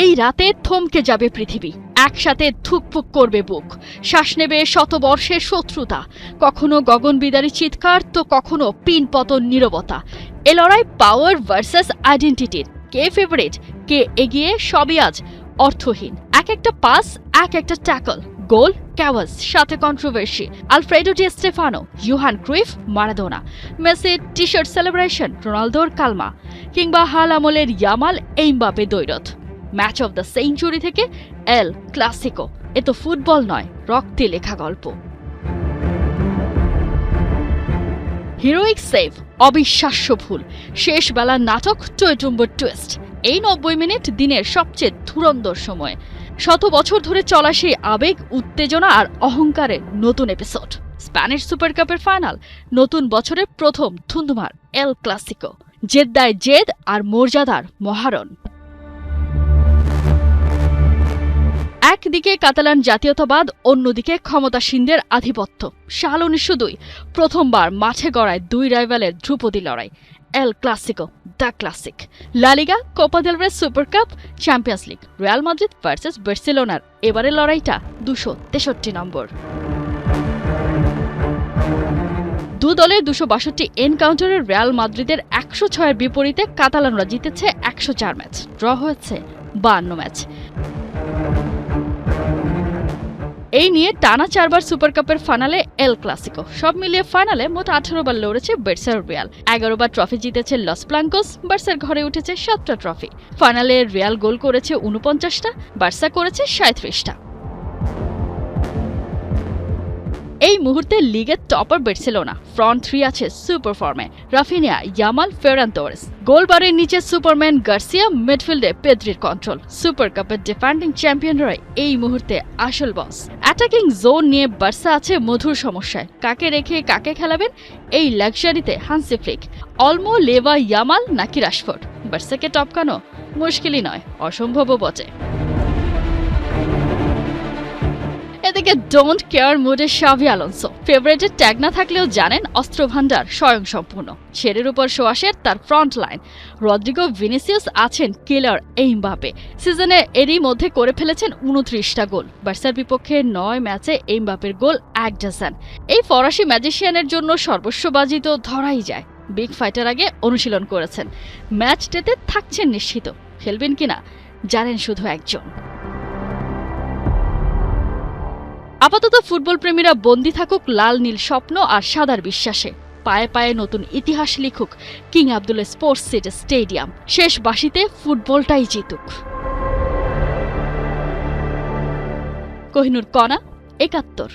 এই রাতে থমকে যাবে পৃথিবী, একসাথে ধুকপুক করবে বুক, শ্বাস নেবে শতবর্ষের শত্রুতা, কখনো গগনবিদারী চিৎকার তো কখনো পিনপতন নীরবতা। এ লড়াই পাওয়ার ভার্সেস আইডেন্টিটির, কে ফেভারিট কে এগিয়ে সবই আজ অর্থহীন। এক একটা পাস, এক একটা ট্যাকল, গোল, ক্যাওয়াস, সাথে controversy. Alfredo di Stefano, Johan Cruyff, Maradona, মেসির টি শার্ট সেলিব্রেশন, রোনালদোর কালমা, কিংবা হাল আমলের ইয়ামাল এমবাপে দ্বৈরথ। ম্যাচ অব দ্য সেঞ্চুরি থেকে এল ক্লাসিকো, এ তো ফুটবল নয়, রক্তে লেখা গল্প। হিরোইক সেভ, অবিশ্বাস্য ভুল, শেষ বেলার নাটক, টয়টুম্বর টুইস্ট। এই 90 মিনিট দিনের সবচেয়ে ধুরন্ধর সময়। শত বছর ধরে চলা সেই আবেগ, উত্তেজনা আর অহংকারের নতুন এপিসোড। স্প্যানিশ সুপার কাপের ফাইনাল, নতুন বছরের প্রথম ধুন্ধুমার এল ক্লাসিকো। জেদ্দায় জেদ আর মর্যাদার মহারণ। একদিকে কাতালান জাতীয়তাবাদ, অন্যদিকে ক্ষমতাসীনদের আধিপত্য। সাল 1902 প্রথমবার মাঠে গড়ায় দুই রাইভালের ধ্রুপদী লড়াই। El Clasico, the classic. লা লিগা, কোপা দেল রে, super cup, champions league, Real Madrid versus বার্সেলোনার এবারের লড়াইটা 263 নম্বর। দু দলের 262 এনকাউন্টারের রিয়াল মাদ্রিদের 106-এর বিপরীতে কাতালানরা জিতেছে 104 ম্যাচ, ড্র হয়েছে 52 ম্যাচ। এই নিয়ে টানা 4বার সুপার কাপের ফাইনালে এল ক্লাসিকো। সব মিলিয়ে ফাইনালে মোট 18 বার লড়েছে বার্সার রিয়াল, 11 বার ট্রফি জিতেছে লস ব্লাঙ্কোস, বার্সার ঘরে উঠেছে 7টা ট্রফি। ফাইনালে রিয়াল গোল করেছে 49টা, বার্সা করেছে 37টা। এই মুহূর্তে লিগের টপার বার্সেলোনা, ফ্রন্ট থ্রি আছে সুপার ফর্মে, রাফিনিয়া, ইয়ামাল, ফেরান তোরেস। গোলবারের নিচে সুপারম্যান গার্সিয়া, মিডফিল্ডে পেদ্রির কন্ট্রোল। সুপার কাপের ডিফেন্ডিং চ্যাম্পিয়নরাই এই মুহূর্তে আসল বস। অ্যাটাকিং জোন নিয়ে বার্সা আছে মধুর সমস্যায়, কাকে রেখে কাকে খেলাবেন এই লাক্সারিতে হান্সি ফ্লিক। অলমো, লেভা, ইয়ামাল নাকি রাশফোর্ড, বার্সাকে টপকানো মুশকিলই নয়, অসম্ভবও বটে। এদিকে ডোন্ট কেয়ার মুডে শাভি আলোনসো। ফেভারিটের ট্যাগ না থাকলেও জানেন অস্ত্রভান্ডার স্বয়ংসম্পূর্ণ। শেরের উপর সোয়াশের তার ফ্রন্ট লাইন। রদ্রিগো, ভিনিসিয়াস আছেন কিলার এমবাপে। সিজনে এরই মধ্যে করে ফেলেছেন 29টা গোল। বার্সার বিপক্ষে 9 ম্যাচে এমবাপের গোল 1 ডজন। এই ফরাসি ম্যাজিশিয়ানের জন্য সর্বস্ববাজি তো ধরাই যায়। বিগ ফাইটার আগে অনুশীলন করেছেন, ম্যাচ ডেতে থাকছেন নিশ্চিত। খেলবেন কিনা জানেন শুধু একজন। আপাতত ফুটবল প্রেমীরা বন্দী থাকুক লাল নীল স্বপ্ন আর সাদার বিশ্বাসে। পায়ে পায়ে নতুন ইতিহাস লিখুক King Abdullah Sports City Stadium. শেষ বাঁশিতে ফুটবলটাই জিতুক। কোহিনুর কণা, 71।